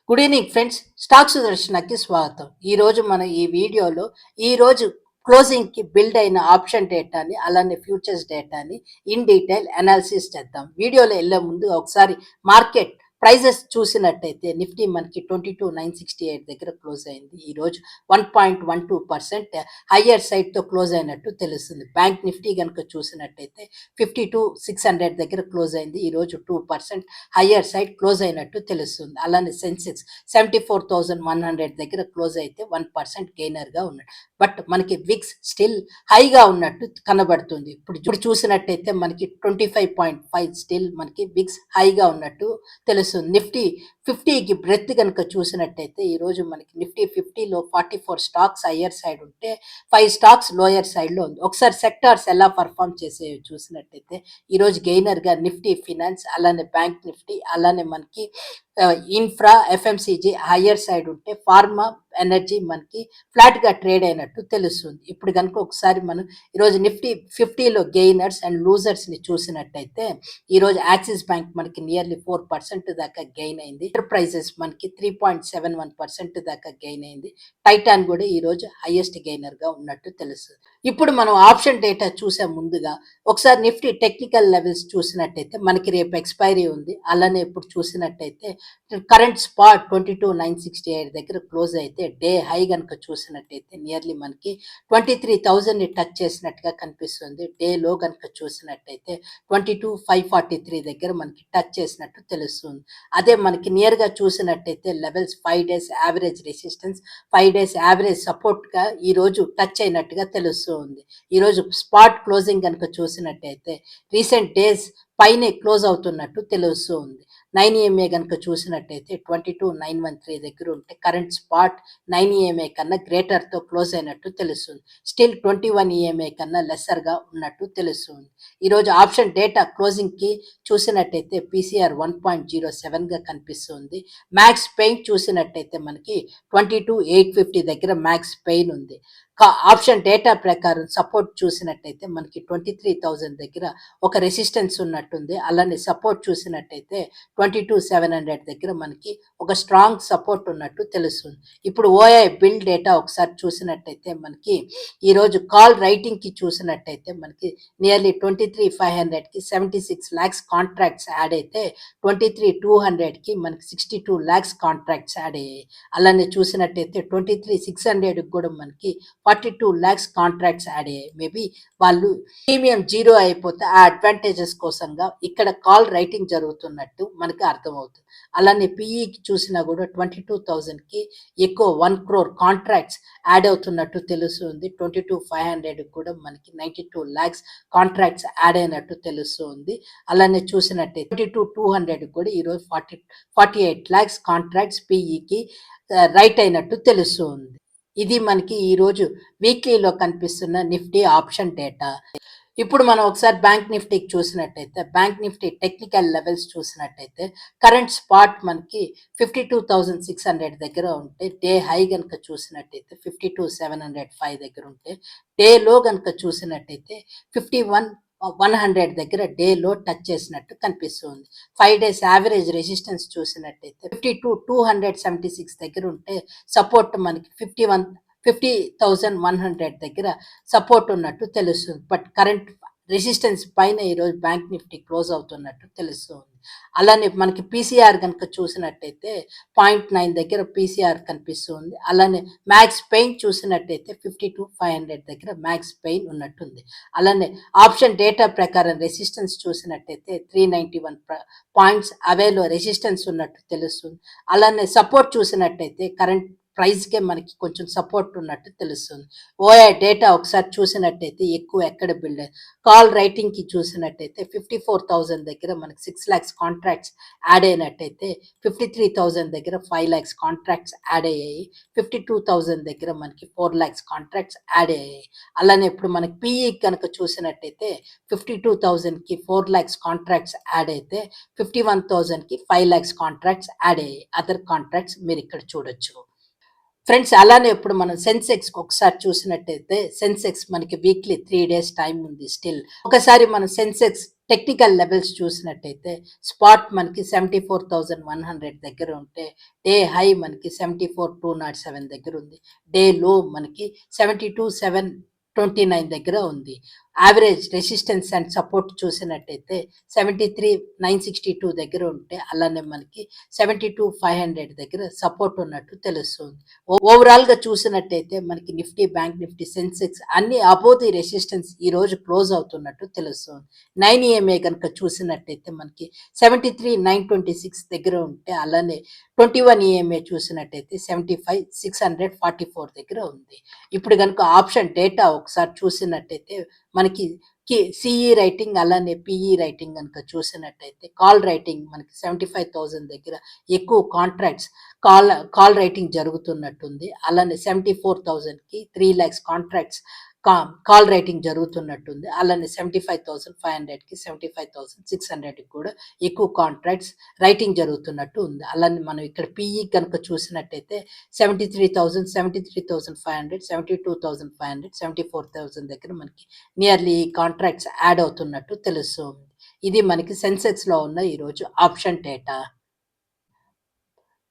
Good evening friends. Stock సుదర్శనకి స్వాగతం. ఈరోజు మన ఈ వీడియోలో ఈరోజు క్లోజింగ్కి బిల్డ్ అయిన ఆప్షన్ డేటాని అలానే ఫ్యూచర్స్ డేటాని ఇన్ డీటెయిల్ అనాలిసిస్ చేద్దాం. వీడియోలో వెళ్ళే ముందు ఒకసారి మార్కెట్ ప్రైజెస్ చూసినట్టయితే నిఫ్టీ మనకి 22,968 దగ్గర క్లోజ్ అయింది. ఈరోజు 1.12% హయ్యర్ సైడ్తో క్లోజ్ అయినట్టు తెలుస్తుంది. బ్యాంక్ నిఫ్టీ కనుక చూసినట్టయితే 52,600 దగ్గర క్లోజ్ అయింది. ఈరోజు 2% హయ్యర్ సైడ్ క్లోజ్ అయినట్టు తెలుస్తుంది. అలానే సెన్సెక్స్ 74,100 దగ్గర క్లోజ్ అయితే 1% గెయినర్గా ఉన్నాడు. బట్ మనకి విక్స్ స్టిల్ హైగా ఉన్నట్టు కనబడుతుంది. ఇప్పుడు చూసినట్టయితే మనకి 25.5 స్టిల్ మనకి విక్స్ హైగా ఉన్నట్టు తెలుస్తుంది. నిఫ్టీ 50కి బ్రెత్ కనుక చూసినట్టయితే ఈరోజు మనకి నిఫ్టీ 50లో 44 స్టాక్స్ హయ్యర్ సైడ్ ఉంటే 5 స్టాక్స్ లోయర్ సైడ్లో ఉంది. ఒకసారి సెక్టార్స్ ఎలా పర్ఫామ్ చేసే చూసినట్టయితే ఈరోజు గెయినర్గా నిఫ్టీ ఫినాన్స్, అలానే బ్యాంక్ నిఫ్టీ, అలానే మనకి ఇన్ఫ్రా, ఎఫ్ఎంసీజీ హయ్యర్ సైడ్ ఉంటే ఫార్మా, ఎనర్జీ మనకి ఫ్లాట్గా ట్రేడ్ అయినట్టు తెలుస్తుంది. ఇప్పుడు కనుక ఒకసారి మనం ఈరోజు నిఫ్టీ 50లో గెయినర్స్ అండ్ లూజర్స్ని చూసినట్టయితే ఈరోజు యాక్సిస్ బ్యాంక్ మనకి నియర్లీ 4% దాకా గెయిన్ అయింది. ఎంటర్ప్రైజెస్ మనకి 3.71% దాకా గెయిన్ అయింది. టైటాన్ కూడా ఈరోజు హైయెస్ట్ గెయినర్గా ఉన్నట్టు తెలుస్తుంది. ఇప్పుడు మనం ఆప్షన్ డేటా చూసే ముందుగా ఒకసారి నిఫ్టీ టెక్నికల్ లెవెల్స్ చూసినట్టయితే మనకి రేపు ఎక్స్పైరీ ఉంది. అలానే ఇప్పుడు చూసినట్టయితే కరెంట్ స్పాట్ 22,968 దగ్గర క్లోజ్ అయితే డే హై కనుక చూసినట్టయితే నియర్లీ మనకి 23,000ని టచ్ చేసినట్టుగా కనిపిస్తుంది. డే లో కనుక చూసినట్టయితే 22,543 దగ్గర మనకి టచ్ చేసినట్టు తెలుస్తుంది. అదే మనకి నియర్గా చూసినట్టయితే levels 5 days average resistance, 5 days average సపోర్ట్గా ఈరోజు టచ్ అయినట్టుగా తెలుస్తుంది. ఈరోజు స్పాట్ క్లోజింగ్ కనుక చూసినట్టయితే రీసెంట్ డేస్ పైనే క్లోజ్ అవుతున్నట్టు తెలుస్తుంది. 9EMA కనుక చూసినట్టయితే 22,913 దగ్గర ఉంటే కరెంట్ స్పాట్ 9EMA కన్నా గ్రేటర్తో క్లోజ్ అయినట్టు తెలుస్తుంది. స్టిల్ 21EMA కన్నా లెస్సర్గా ఉన్నట్టు తెలుస్తుంది. ఈరోజు ఆప్షన్ డేటా క్లోజింగ్కి చూసినట్టయితే పీసీఆర్ 1.07గా కనిపిస్తుంది. మ్యాక్స్ పెయిన్ చూసినట్టయితే మనకి 22,850 దగ్గర మ్యాక్స్ పెయిన్ ఉంది. ఆప్షన్ డేటా ప్రకారం సపోర్ట్ చూసినట్టయితే మనకి 23,000 దగ్గర ఒక రెసిస్టెన్స్ ఉన్నట్టుంది. అలానే సపోర్ట్ చూసినట్టయితే 22,700 దగ్గర మనకి ఒక స్ట్రాంగ్ సపోర్ట్ ఉన్నట్టు తెలుస్తుంది. ఇప్పుడు ఓఐ బిల్ డేటా ఒకసారి చూసినట్టయితే మనకి ఈరోజు కాల్ రైటింగ్కి చూసినట్టయితే మనకి నియర్లీ 23,500కి 76 lakhs కాంట్రాక్ట్స్ యాడ్ అయితే 23,200కి మనకి 62 lakhs కాంట్రాక్ట్స్ యాడ్ అయ్యాయి. అలానే చూసినట్టయితే 23,600కి కూడా మనకి 42 lakhs కాంట్రాక్ట్స్ యాడ్ అయ్యాయి. మేబీ వాళ్ళు ప్రీమియం జీరో అయిపోతే ఆ అడ్వాంటేజెస్ కోసంగా ఇక్కడ కాల్ రైటింగ్ జరుగుతున్నట్టు మనకి అర్థమవుతుంది. అలానే పీఈకి చూసినా కూడా 22,000కి ఎక్కువ 1 crore కాంట్రాక్ట్స్ యాడ్ అవుతున్నట్టు తెలుస్తుంది. 22,500 కూడా మనకి 92 lakhs కాంట్రాక్ట్స్ యాడ్ అయినట్టు తెలుస్తుంది. అలానే చూసినట్టయితే 22,200 కూడా ఈరోజు 48 lakhs కాంట్రాక్ట్స్ పీఈకి రైట్ అయినట్టు తెలుస్తుంది. ఇది మనకి ఈరోజు వీక్లీలో కనిపిస్తున్న నిఫ్టీ ఆప్షన్ డేటా. ఇప్పుడు మనం ఒకసారి బ్యాంక్ నిఫ్టీకి చూసినట్టయితే బ్యాంక్ నిఫ్టీ టెక్నికల్ లెవెల్స్ చూసినట్టయితే కరెంట్ స్పాట్ మనకి 52,600 దగ్గర ఉంటే డే హై కనుక చూసినట్టయితే 52,705 దగ్గర ఉంటే డే లో కనుక చూసినట్టయితే 51,100 దగ్గర డే లో టచ్ చేసినట్టు కనిపిస్తుంది. 5 డేస్ యావరేజ్ రెసిస్టెన్స్ చూసినట్టయితే 52,276 దగ్గర ఉంటే సపోర్ట్ మనకి 50,100 దగ్గర సపోర్ట్ ఉన్నట్టు తెలుస్తుంది. బట్ కరెంట్ రెసిస్టెన్స్ పైన ఈరోజు బ్యాంక్ నిఫ్టీ క్లోజ్ అవుతున్నట్టు తెలుస్తుంది. అలానే మనకి పీసీఆర్ కనుక చూసినట్టయితే 0.9 దగ్గర పీసీఆర్ కనిపిస్తుంది. అలానే మ్యాక్స్ పెయిన్ చూసినట్టయితే 52,500 దగ్గర మ్యాక్స్ పెయిన్ ఉన్నట్టుంది. అలానే ఆప్షన్ డేటా ప్రకారం రెసిస్టెన్స్ చూసినట్టయితే 391 పాయింట్స్ అవేలో రెసిస్టెన్స్ ఉన్నట్టు తెలుస్తుంది. అలానే సపోర్ట్ చూసినట్టయితే కరెంట్ ప్రైస్కే మనకి కొంచెం సపోర్ట్ ఉన్నట్టు తెలుస్తుంది. ఓఐ డేటా ఒకసారి చూసినట్టయితే ఎక్కువ ఎక్కడ బిల్డ్ కాల్ రైటింగ్కి చూసినట్టయితే 54,000 దగ్గర మనకి 6 lakhs కాంట్రాక్ట్స్ యాడ్ అయినట్టయితే 53,000 దగ్గర 5 lakhs కాంట్రాక్ట్స్ యాడ్ అయ్యాయి. 52,000 దగ్గర మనకి 4 lakhs కాంట్రాక్ట్స్ యాడ్ అయ్యాయి. అలానే ఇప్పుడు మనకి పీఈ కనుక చూసినట్టయితే 52,000కి 4 lakhs కాంట్రాక్ట్స్ యాడ్ అయితే 51,000కి 5 lakhs కాంట్రాక్ట్స్ యాడ్ అయ్యాయి. అదర్ కాంట్రాక్ట్స్ మీరు ఇక్కడ చూడొచ్చు. ఫ్రెండ్స్ అలానే ఇప్పుడు మనం సెన్సెక్స్ ఒకసారి చూసినట్టయితే సెన్సెక్స్ మనకి వీక్లీ 3 days టైం ఉంది. స్టిల్ ఒకసారి మనం సెన్సెక్స్ టెక్నికల్ లెవెల్స్ చూసినట్టయితే స్పాట్ మనకి 74,100 దగ్గర ఉంటే డే హై మనకి 74,207 దగ్గర ఉంది. డే లో మనకి 72,729 దగ్గర ఉంది. యావరేజ్ రెసిస్టెన్స్ అండ్ సపోర్ట్ చూసినట్టయితే 73,962 దగ్గర ఉంటే అలానే మనకి 72,500 దగ్గర సపోర్ట్ ఉన్నట్టు తెలుస్తుంది. ఓవరాల్ గా చూసినట్టయితే మనకి నిఫ్టీ, బ్యాంక్ నిఫ్టీ, సెన్సెక్స్ అన్ని అబోవ్ ది రెసిస్టెన్స్ ఈ రోజు క్లోజ్ అవుతున్నట్టు తెలుస్తుంది. 9EMA కనుక చూసినట్టయితే మనకి 73,926 దగ్గర ఉంటే అలానే 21EMA చూసినట్టయితే 75,644 దగ్గర ఉంది. ఇప్పుడు కనుక ఆప్షన్ డేటా ఒకసారి చూసినట్టయితే మనకి సిఈ రైటింగ్ అలానే పిఈ రైటింగ్ కనుక చూసినట్టయితే కాల్ రైటింగ్ మనకి 75,000 దగ్గర ఎక్కువ కాంట్రాక్ట్స్ కాల్ రైటింగ్ జరుగుతున్నట్టుంది. అలానే 74,000కి 3 lakhs కాంట్రాక్ట్స్ కాల్ రైటింగ్ జరుగుతున్నట్టుంది. అలానే 75,500కి 75,600కి కూడా ఎక్కువ కాంట్రాక్ట్స్ రైటింగ్ జరుగుతున్నట్టు ఉంది. అలానే మనం ఇక్కడ పిఈ కనుక చూసినట్టయితే 73,000, 73,500, 72,500, 74,000 దగ్గర మనకి నియర్లీ కాంట్రాక్ట్స్ యాడ్ అవుతున్నట్టు తెలుస్తుంది. ఇది మనకి సెన్సెక్స్ లో ఉన్న ఈరోజు ఆప్షన్ డేటా.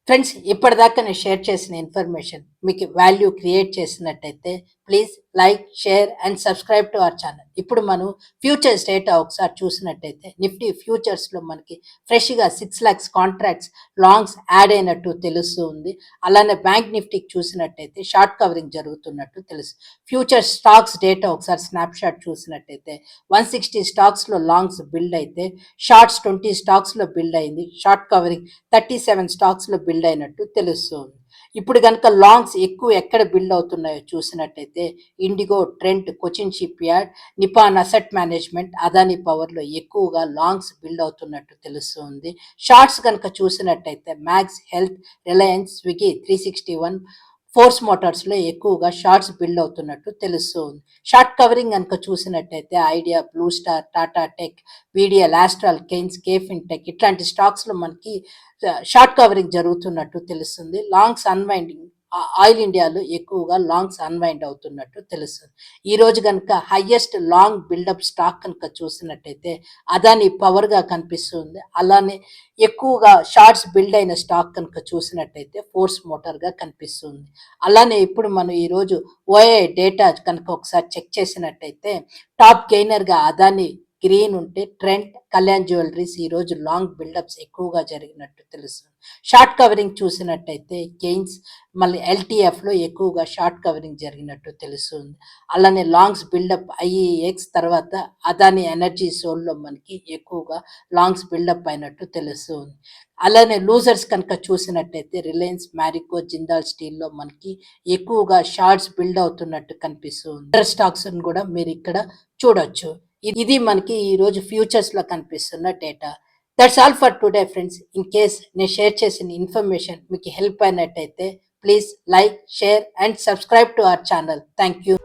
ఫ్రెండ్స్, ఇప్పటిదాకా నేను షేర్ చేసిన ఇన్ఫర్మేషన్ మీకు వాల్యూ క్రియేట్ చేసినట్టయితే please like, share and subscribe to our channel. ఇప్పుడు మనం ఫ్యూచర్స్ డేటా ఒకసారి చూసినట్టయితే నిఫ్టీ ఫ్యూచర్స్లో మనకి ఫ్రెష్గా 6 lakhs కాంట్రాక్ట్స్ లాంగ్స్ యాడ్ అయినట్టు తెలుస్తుంది. అలానే బ్యాంక్ నిఫ్టీకి చూసినట్టయితే షార్ట్ కవరింగ్ జరుగుతున్నట్టు తెలుసు. ఫ్యూచర్ స్టాక్స్ డేటా ఒకసారి స్నాప్షాట్ చూసినట్టయితే 160 స్టాక్స్లో లాంగ్స్ బిల్డ్ అయితే షార్ట్స్ 20 స్టాక్స్లో బిల్డ్ అయింది. షార్ట్ కవరింగ్ 37 స్టాక్స్లో బిల్డ్ అయినట్టు తెలుస్తుంది. ఇప్పుడు కనుక లాంగ్స్ ఎక్కువ ఎక్కడ బిల్డ్ అవుతున్నాయో చూసినట్టయితే Indigo, Trent, Cochin shipyard, Nippon asset management, Adani పవర్లో ఎక్కువగా లాంగ్స్ బిల్డ్ అవుతున్నట్టు తెలుస్తుంది. షార్ట్స్ కనుక చూసినట్టయితే Max Health, Reliance, Swiggy, 361, Force మోటార్స్లో ఎక్కువగా షార్ట్స్ బిల్డ్ అవుతున్నట్టు తెలుస్తుంది. షార్ట్ కవరింగ్ కనుక చూసినట్టయితే Idea, Blue Star, Tata Tech, వీడియల్, ఆస్ట్రాల్, కెయిన్స్, కేఫిన్ టెక్ ఇట్లాంటి స్టాక్స్లో మనకి షార్ట్ కవరింగ్ జరుగుతున్నట్టు తెలుస్తుంది. లాంగ్స్ అన్వైండింగ్ ఆయిల్ ఇండియాలో ఎక్కువగా లాంగ్స్ అన్వైండ్ అవుతున్నట్టు తెలుస్తుంది. ఈ రోజు కనుక హైయెస్ట్ లాంగ్ బిల్డప్ స్టాక్ కనుక చూసినట్టయితే అదాని పవర్గా కనిపిస్తుంది. అలానే ఎక్కువగా షార్ట్స్ బిల్డ్ అయిన స్టాక్ కనుక చూసినట్టయితే ఫోర్స్ మోటార్గా కనిపిస్తుంది. అలానే ఇప్పుడు మనం ఈరోజు ఓఏ డేటా కనుక ఒకసారి చెక్ చేసినట్టయితే టాప్ గెయినర్గా అదాని గ్రీన్ ఉంటే ట్రెంట్, కళ్యాణ్ జ్యువెలరీస్ ఈరోజు లాంగ్ బిల్డప్స్ ఎక్కువగా జరిగినట్టు తెలుస్తుంది. షార్ట్ కవరింగ్ చూసినట్టయితే గెయిన్స్, మళ్ళీ ఎల్టీఎఫ్లో ఎక్కువగా షార్ట్ కవరింగ్ జరిగినట్టు తెలుస్తుంది. అలానే లాంగ్స్ బిల్డప్ ఐఈఎక్స్ తర్వాత అదాని ఎనర్జీ సోల్లో మనకి ఎక్కువగా లాంగ్స్ బిల్డప్ అయినట్టు తెలుస్తుంది. అలానే లూజర్స్ కనుక చూసినట్టయితే రిలయన్స్, మ్యారికో, జిందాల్ స్టీల్లో మనకి ఎక్కువగా షార్ట్స్ బిల్డ్ అవుతున్నట్టు కనిపిస్తుంది. స్టాక్స్ కూడా మీరు ఇక్కడ చూడొచ్చు. ఇది మనకి ఈరోజు ఫ్యూచర్స్లో కనిపిస్తున్న data. That's all for today friends. In case నేను షేర్ చేసిన ఇన్ఫర్మేషన్ మీకు హెల్ప్ అయినట్టయితే please like, share and subscribe to our channel. Thank you.